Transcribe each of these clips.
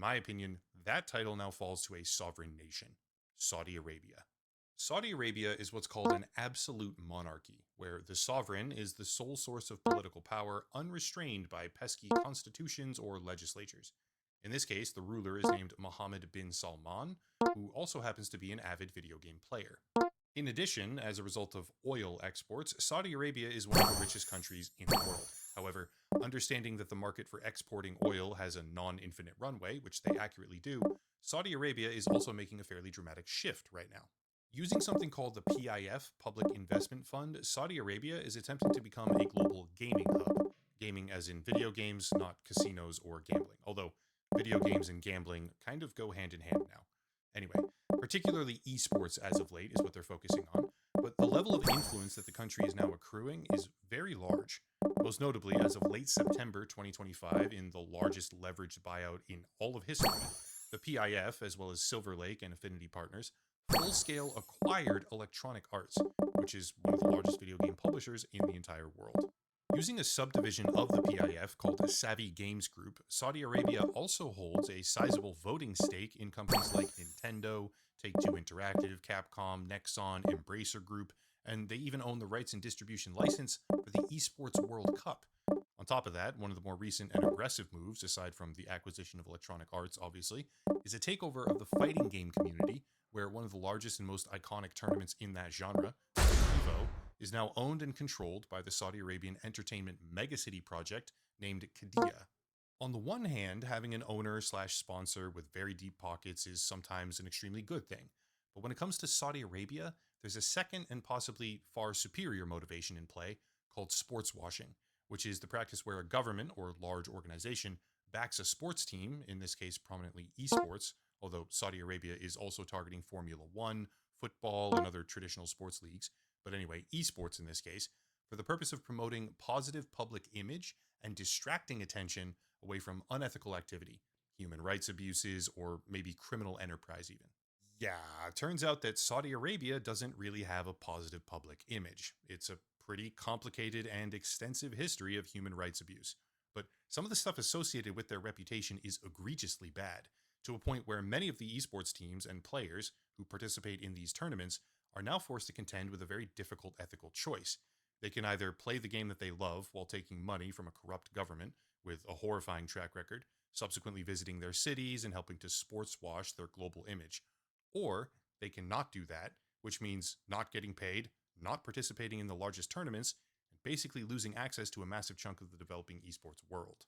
my opinion, that title now falls to a sovereign nation, Saudi Arabia. Saudi Arabia is what's called an absolute monarchy, where the sovereign is the sole source of political power, unrestrained by pesky constitutions or legislatures. In this case, the ruler is named Mohammed bin Salman, who also happens to be an avid video game player. In addition, as a result of oil exports, Saudi Arabia is one of the richest countries in the world. However, understanding that the market for exporting oil has a non infinite runway, which they accurately do, Saudi Arabia is also making a fairly dramatic shift right now. Using something called the PIF, Public Investment Fund, Saudi Arabia is attempting to become a global gaming hub. Gaming as in video games, not casinos or gambling. Although video games and gambling kind of go hand in hand now. Anyway, particularly esports as of late is what they're focusing on, but the level of influence that the country is now accruing is very large. Most notably, as of late September 2025, in the largest leveraged buyout in all of history, the PIF, as well as Silver Lake and Affinity Partners, full scale acquired Electronic Arts, which is one of the largest video game publishers in the entire world. Using a subdivision of the PIF called the Savvy Games Group, Saudi Arabia also holds a sizable voting stake in companies like Nintendo, Take-Two Interactive, Capcom, Nexon, Embracer Group, and they even own the rights and distribution license for the Esports World Cup. On top of that, one of the more recent and aggressive moves, aside from the acquisition of Electronic Arts, obviously, is a takeover of the fighting game community, where one of the largest and most iconic tournaments in that genre, EVO, is now owned and controlled by the Saudi Arabian entertainment megacity project named Qiddiya. On the one hand, having an owner slash sponsor with very deep pockets is sometimes an extremely good thing. But when it comes to Saudi Arabia, there's a second and possibly far superior motivation in play called sports washing, which is the practice where a government or large organization backs a sports team, in this case prominently esports, although Saudi Arabia is also targeting Formula One, football, and other traditional sports leagues, but anyway, esports in this case, for the purpose of promoting positive public image and distracting attention away from unethical activity, human rights abuses, or maybe criminal enterprise even. Yeah, it turns out that Saudi Arabia doesn't really have a positive public image. It's a pretty complicated and extensive history of human rights abuse. But some of the stuff associated with their reputation is egregiously bad, to a point where many of the esports teams and players who participate in these tournaments are now forced to contend with a very difficult ethical choice. They can either play the game that they love while taking money from a corrupt government with a horrifying track record, subsequently visiting their cities and helping to sports wash their global image, or they can not do that, which means not getting paid, not participating in the largest tournaments, and basically losing access to a massive chunk of the developing esports world.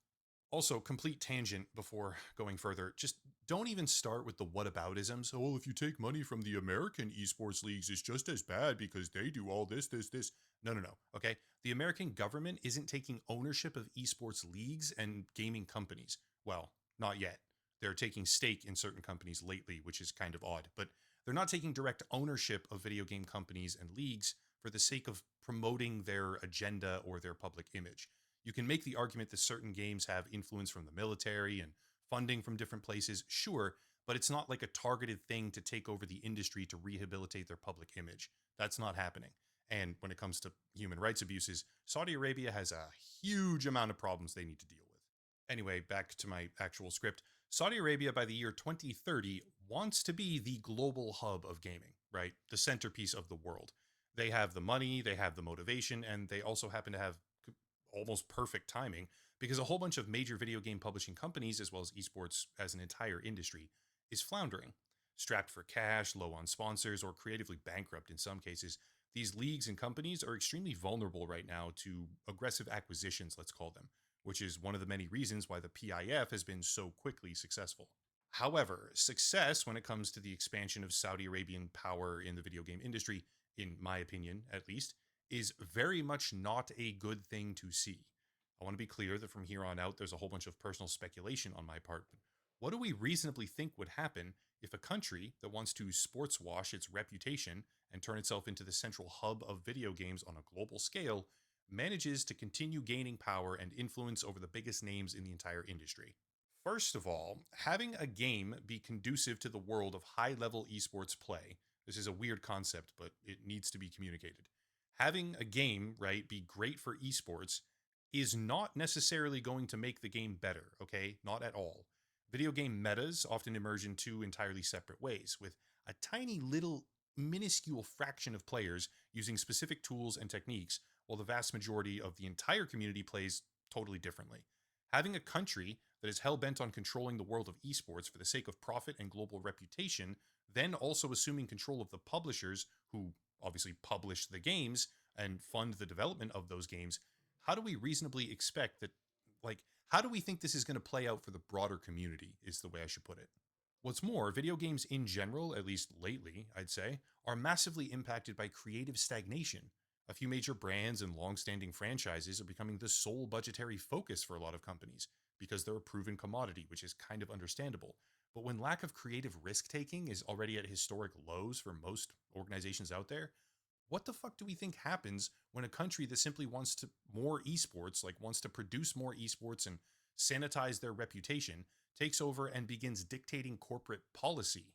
Also, complete tangent before going further, just don't even start with the whataboutisms. Oh, well, if you take money from the American esports leagues, it's just as bad because they do all this, this, this. No, no, no. Okay. The American government isn't taking ownership of esports leagues and gaming companies. Well, not yet. They're taking stake in certain companies lately, which is kind of odd, but they're not taking direct ownership of video game companies and leagues for the sake of promoting their agenda or their public image. You can make the argument that certain games have influence from the military and funding from different places, sure, but it's not like a targeted thing to take over the industry to rehabilitate their public image. That's not happening. And when it comes to human rights abuses, Saudi Arabia has a huge amount of problems they need to deal with. Anyway, back to my actual script. Saudi Arabia by the year 2030 wants to be the global hub of gaming, right? The centerpiece of the world. They have the money, they have the motivation, and they also happen to have almost perfect timing because a whole bunch of major video game publishing companies, as well as esports as an entire industry, is floundering. Strapped for cash, low on sponsors, or creatively bankrupt in some cases, these leagues and companies are extremely vulnerable right now to aggressive acquisitions, let's call them, which is one of the many reasons why the PIF has been so quickly successful. However, success when it comes to the expansion of Saudi Arabian power in the video game industry, in my opinion at least, is very much not a good thing to see. I want to be clear that from here on out, there's a whole bunch of personal speculation on my part, but what do we reasonably think would happen if a country that wants to sports wash its reputation and turn itself into the central hub of video games on a global scale manages to continue gaining power and influence over the biggest names in the entire industry? First of all, having a game be conducive to the world of high level esports play, this is a weird concept, but it needs to be communicated. Having a game, right, be great for esports is not necessarily going to make the game better, okay? Not at all. Video game metas often emerge in two entirely separate ways, with a tiny little minuscule fraction of players using specific tools and techniques, while the vast majority of the entire community plays totally differently. Having a country that is hell bent on controlling the world of esports for the sake of profit and global reputation, then also assuming control of the publishers who obviously publish the games and fund the development of those games, how do we reasonably expect that, like, how do we think this is going to play out for the broader community, is the way I should put it. What's more, video games in general, at least lately, I'd say, are massively impacted by creative stagnation. A few major brands and long-standing franchises are becoming the sole budgetary focus for a lot of companies because they're a proven commodity, which is kind of understandable. But when lack of creative risk-taking is already at historic lows for most organizations out there, what the fuck do we think happens when a country that simply wants to more esports, like wants to produce more esports and sanitize their reputation, takes over and begins dictating corporate policy?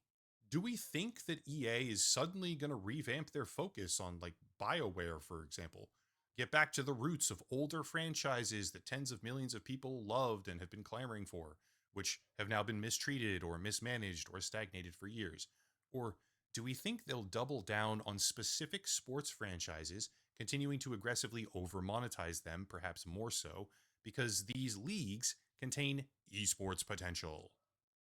Do we think that EA is suddenly going to revamp their focus on, like, BioWare, for example? Get back to the roots of older franchises that tens of millions of people loved and have been clamoring for, which have now been mistreated or mismanaged or stagnated for years? Or do we think they'll double down on specific sports franchises, continuing to aggressively over monetize them, perhaps more so, because these leagues contain esports potential?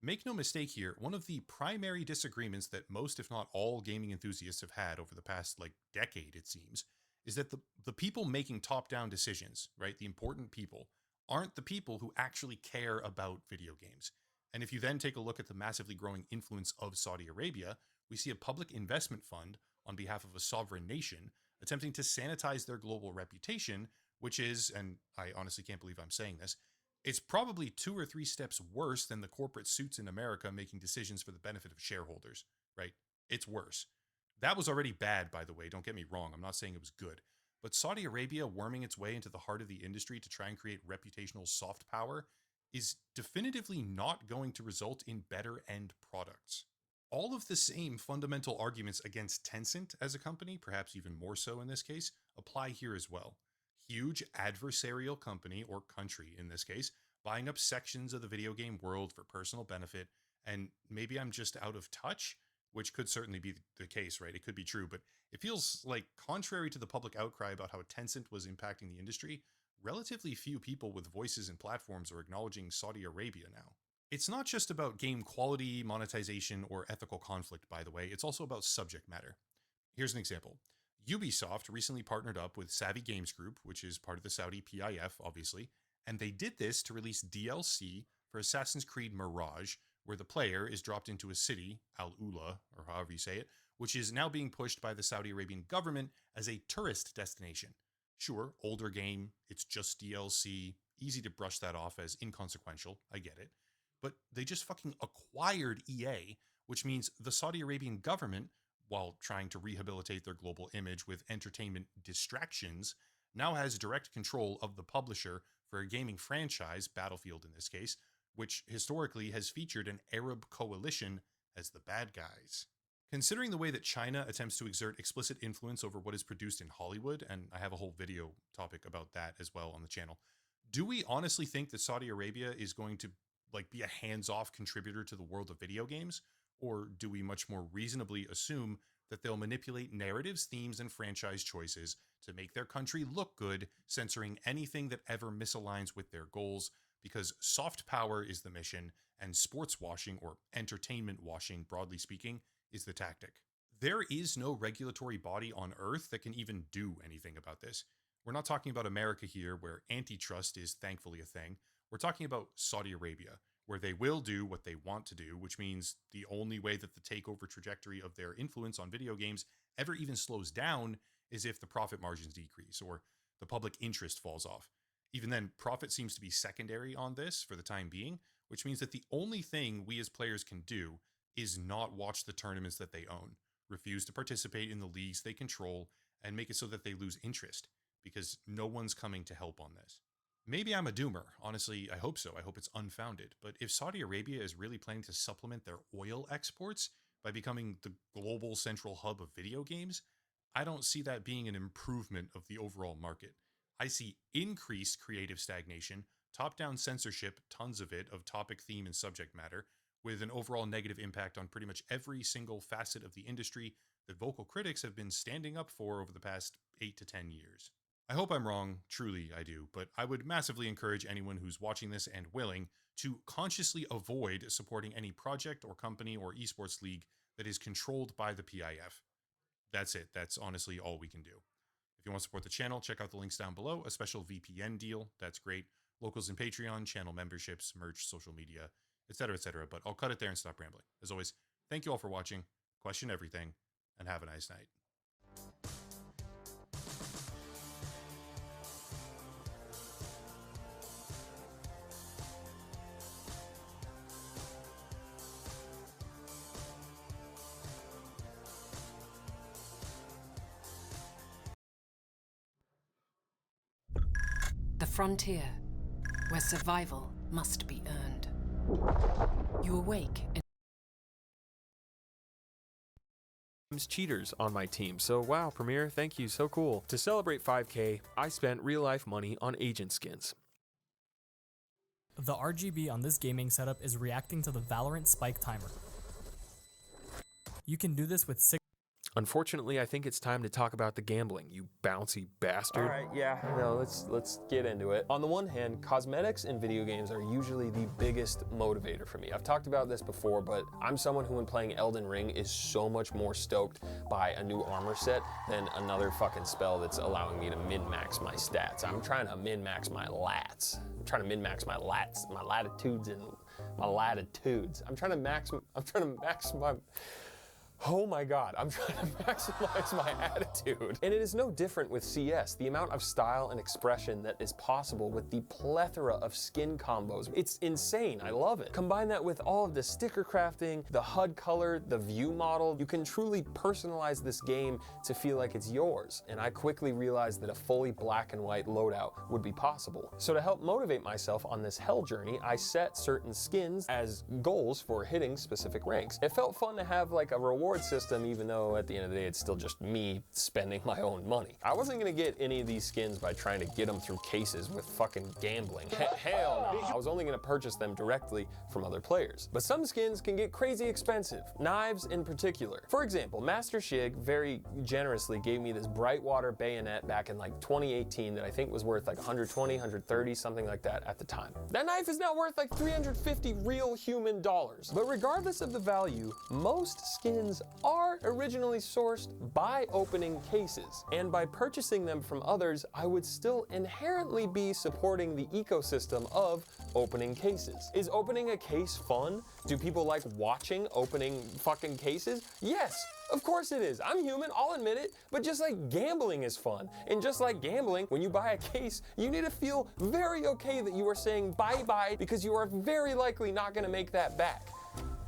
Make no mistake here, one of the primary disagreements that most, if not all, gaming enthusiasts have had over the past, like, decade, it seems, is that the people making top down decisions, right, the important people, aren't the people who actually care about video games. And if you then take a look at the massively growing influence of Saudi Arabia, we see a public investment fund on behalf of a sovereign nation attempting to sanitize their global reputation, which is, and I honestly can't believe I'm saying this, it's probably two or three steps worse than the corporate suits in America making decisions for the benefit of shareholders, right? It's worse. That was already bad, by the way. Don't get me wrong. I'm not saying it was good. But Saudi Arabia worming its way into the heart of the industry to try and create reputational soft power is definitively not going to result in better end products. All of the same fundamental arguments against Tencent as a company, perhaps even more so in this case, apply here as well. Huge adversarial company, or country in this case, buying up sections of the video game world for personal benefit. And maybe I'm just out of touch, which could certainly be the case, right? It could be true, but it feels like, contrary to the public outcry about how Tencent was impacting the industry, relatively few people with voices and platforms are acknowledging Saudi Arabia now. It's not just about game quality, monetization, or ethical conflict, by the way, it's also about subject matter. Here's an example. Ubisoft recently partnered up with Savvy Games Group, which is part of the Saudi PIF, obviously, and they did this to release DLC for Assassin's Creed Mirage, where the player is dropped into a city, Al Ula, or however you say it, which is now being pushed by the Saudi Arabian government as a tourist destination. Sure, older game, it's just DLC, easy to brush that off as inconsequential, I get it. But they just fucking acquired EA, which means the Saudi Arabian government, while trying to rehabilitate their global image with entertainment distractions, now has direct control of the publisher for a gaming franchise, Battlefield in this case, which historically has featured an Arab coalition as the bad guys. Considering the way that China attempts to exert explicit influence over what is produced in Hollywood, and I have a whole video topic about that as well on the channel, do we honestly think that Saudi Arabia is going to, like, be a hands-off contributor to the world of video games? Or do we much more reasonably assume that they'll manipulate narratives, themes, and franchise choices to make their country look good, censoring anything that ever misaligns with their goals, because soft power is the mission, and sports washing, or entertainment washing, broadly speaking, is the tactic? There is no regulatory body on Earth that can even do anything about this. We're not talking about America here, where antitrust is thankfully a thing. We're talking about Saudi Arabia, where they will do what they want to do, which means the only way that the takeover trajectory of their influence on video games ever even slows down is if the profit margins decrease or the public interest falls off. Even then, profit seems to be secondary on this for the time being, which means that the only thing we as players can do is not watch the tournaments that they own, refuse to participate in the leagues they control, and make it so that they lose interest, because no one's coming to help on this. Maybe I'm a doomer. Honestly, I hope so. I hope it's unfounded. But if Saudi Arabia is really planning to supplement their oil exports by becoming the global central hub of video games, I don't see that being an improvement of the overall market. I see increased creative stagnation, top-down censorship, tons of it, of topic, theme, and subject matter, with an overall negative impact on pretty much every single facet of the industry that vocal critics have been standing up for over the past 8 to 10 years. I hope I'm wrong, truly I do, but I would massively encourage anyone who's watching this and willing to consciously avoid supporting any project or company or esports league that is controlled by the PIF. That's it. That's honestly all we can do. If you want to support the channel, check out the links down below. A special VPN deal, that's great. Locals and Patreon, channel memberships, merch, social media, etc., etc. But I'll cut it there and stop rambling. As always, thank you all for watching, question everything, and have a nice night. The frontier, where survival must be earned. You awake and cheaters on my team, so wow, Premiere, thank you, so cool. To celebrate 5K, I spent real-life money on agent skins. The RGB on this gaming setup is reacting to the Valorant spike timer. You can do this with 6. Unfortunately, I think it's time to talk about the gambling, you bouncy bastard. Alright, yeah, no, let's get into it. On the one hand, cosmetics in video games are usually the biggest motivator for me. I've talked about this before, but I'm someone who, when playing Elden Ring, is so much more stoked by a new armor set than another fucking spell that's allowing me to min-max my stats. I'm trying to min-max my lats. I'm trying to min-max my lats, my latitudes and my latitudes. I'm trying to max my... Oh my God, I'm trying to maximize my attitude. And it is no different with CS. The amount of style and expression that is possible with the plethora of skin combos, it's insane, I love it. Combine that with all of the sticker crafting, the HUD color, the view model, you can truly personalize this game to feel like it's yours. And I quickly realized that a fully black and white loadout would be possible. So to help motivate myself on this hell journey, I set certain skins as goals for hitting specific ranks. It felt fun to have like a reward system, even though at the end of the day it's still just me spending my own money. I wasn't gonna get any of these skins by trying to get them through cases with fucking gambling. Hell no. I was only gonna purchase them directly from other players. But some skins can get crazy expensive, knives in particular. For example, Master Shig very generously gave me this Brightwater bayonet back in like 2018 that I think was worth like 120, 130, something like that at the time. That knife is now worth like 350 real human dollars. But regardless of the value, most skins are originally sourced by opening cases, and by purchasing them from others, I would still inherently be supporting the ecosystem of opening cases. Is opening a case fun? Do people like watching opening fucking cases? Yes, of course it is. I'm human, I'll admit it, but just like gambling is fun. And just like gambling, when you buy a case, you need to feel very okay that you are saying bye-bye because you are very likely not gonna make that back.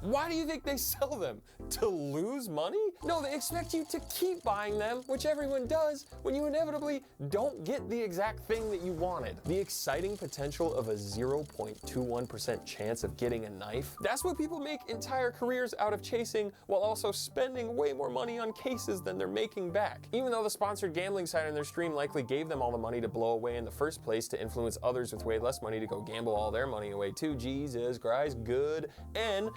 Why do you think they sell them? To lose money? No, they expect you to keep buying them, which everyone does, when you inevitably don't get the exact thing that you wanted. The exciting potential of a 0.21% chance of getting a knife, that's what people make entire careers out of chasing, while also spending way more money on cases than they're making back. Even though the sponsored gambling site on their stream likely gave them all the money to blow away in the first place to influence others with way less money to go gamble all their money away too. Jesus Christ, good. And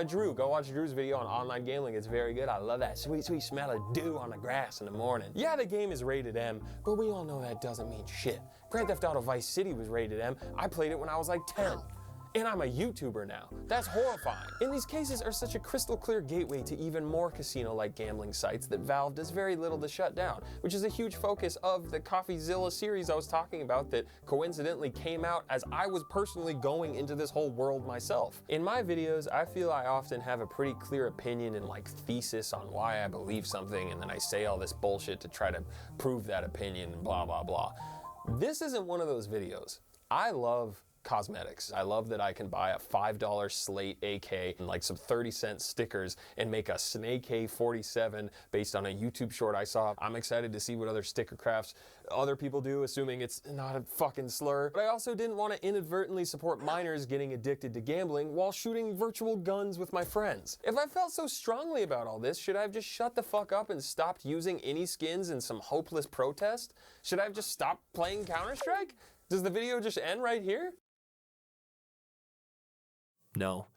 Drew. Go watch Drew's video on online gambling. It's very good. I love that sweet, sweet smell of dew on the grass in the morning. Yeah, the game is rated M, but we all know that doesn't mean shit. Grand Theft Auto Vice City was rated M. I played it when I was like 10. And I'm a YouTuber now. That's horrifying. And these cases are such a crystal clear gateway to even more casino-like gambling sites that Valve does very little to shut down, which is a huge focus of the CoffeeZilla series I was talking about that coincidentally came out as I was personally going into this whole world myself. In my videos, I feel I often have a pretty clear opinion and like thesis on why I believe something, and then I say all this bullshit to try to prove that opinion and blah, blah, blah. This isn't one of those videos. I love cosmetics. I love that I can buy a $5 Slate AK and like some 30-cent stickers and make a Snake K47 based on a YouTube short I saw. I'm excited to see what other sticker crafts other people do, assuming it's not a fucking slur. But I also didn't want to inadvertently support minors getting addicted to gambling while shooting virtual guns with my friends. If I felt so strongly about all this, should I have just shut the fuck up and stopped using any skins in some hopeless protest? Should I have just stopped playing Counter-Strike? Does the video just end right here? No.